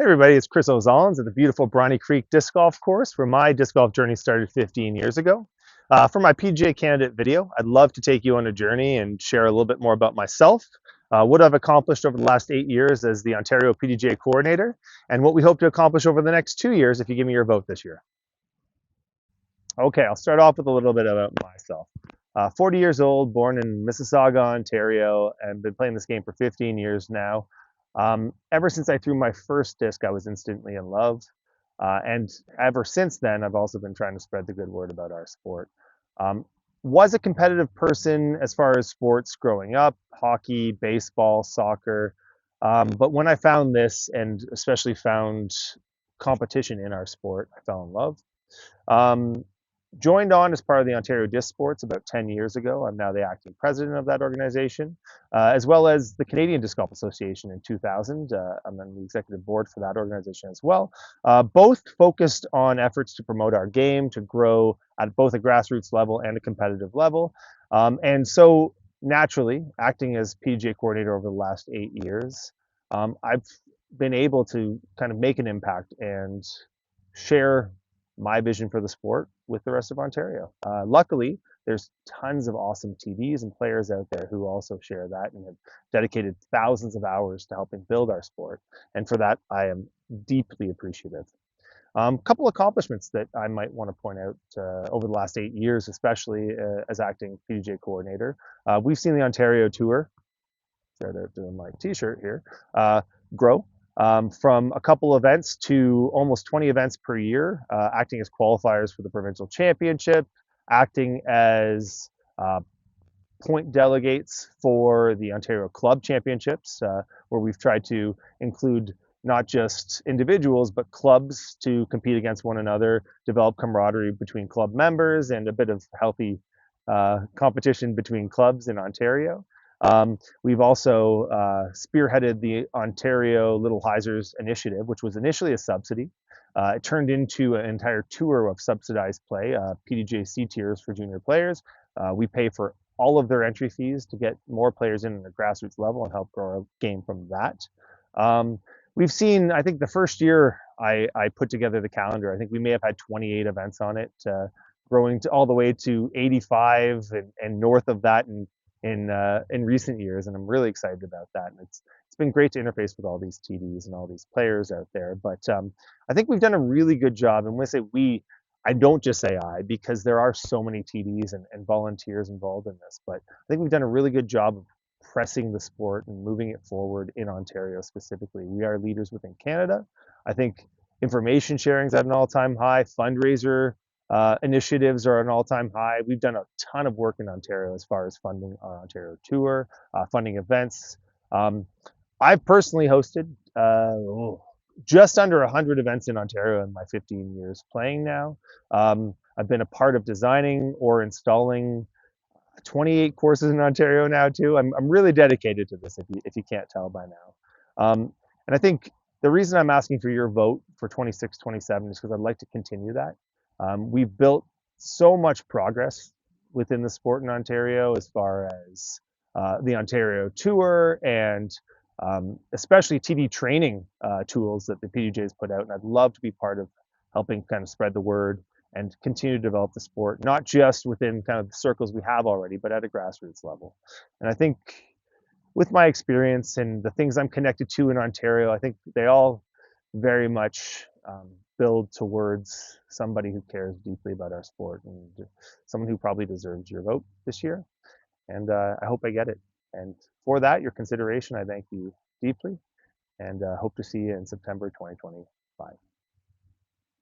Hey everybody, it's Chris Ozolins at the beautiful Bronny Creek Disc Golf Course, where my disc golf journey started 15 years ago. For my PDGA candidate video, I'd love to take you on a journey and share a little bit more about myself, what I've accomplished over the last 8 years as the Ontario PDGA coordinator, and what we hope to accomplish over the next 2 years if you give me your vote this year. Okay, I'll start off with a little bit about myself. 40 years old, born in Mississauga, Ontario, and been playing this game for 15 years now. Ever since I threw my first disc, I was instantly in love. And ever since then, I've also been trying to spread the good word about our sport. Um, was a competitive person as far as sports growing up, hockey, baseball, soccer. But when I found this, and especially found competition in our sport, I fell in love. Um, Joined on as part of the Ontario Disc Sports about 10 years ago. I'm now the acting president of that organization, as well as the Canadian Disc Golf Association in 2000. I'm on the executive board for that organization as well. Both focused on efforts to promote our game, to grow at both a grassroots level and a competitive level. And so naturally, acting as PGA coordinator over the last 8 years, I've been able to kind of make an impact and share my vision for the sport with the rest of Ontario. Luckily, there's tons of awesome TDs and players out there who also share that and have dedicated thousands of hours to helping build our sport. And for that, I am deeply appreciative. A couple accomplishments that I might want to point out over the last 8 years, especially as acting PDGA coordinator. We've seen the Ontario Tour, shout out doing my t-shirt here, grow from a couple events to almost 20 events per year, acting as qualifiers for the Provincial Championship, acting as point delegates for the Ontario Club Championships, where we've tried to include not just individuals, but clubs to compete against one another, develop camaraderie between club members, and a bit of healthy competition between clubs in Ontario. We've also spearheaded the Ontario Little Heisers initiative, which was initially a subsidy. It turned into an entire tour of subsidized play, PDGA C tiers for junior players. We pay for all of their entry fees to get more players in at a grassroots level and help grow our game from that. We've seen, I think the first year I put together the calendar, I think we may have had 28 events on it, growing to all the way to 85 and north of that in recent years, and I'm really excited about that. And it's been great to interface with all these TDs and all these players out there. But I think we've done a really good job. And when I say we, I don't just say I, because there are so many TDs and volunteers involved in this. But I think we've done a really good job of pressing the sport and moving it forward in Ontario specifically. We are leaders within Canada. I think information sharing is at an all-time high. Fundraiser initiatives are an all-time high. We've done a ton of work in Ontario as far as funding our Ontario tour, funding events. I've personally hosted just under 100 events in Ontario in my 15 years playing now. I've been a part of designing or installing 28 courses in Ontario now too. I'm really dedicated to this if you can't tell by now. And I think the reason I'm asking for your vote for 26, 27 is because I'd like to continue that. We've built so much progress within the sport in Ontario as far as the Ontario Tour and especially TD training tools that the PDGA has put out. And I'd love to be part of helping kind of spread the word and continue to develop the sport, not just within kind of the circles we have already, but at a grassroots level. And I think with my experience and the things I'm connected to in Ontario, I think they all very much build towards somebody who cares deeply about our sport and someone who probably deserves your vote this year. And I hope I get it. And for that, your consideration, I thank you deeply and hope to see you in September 2025.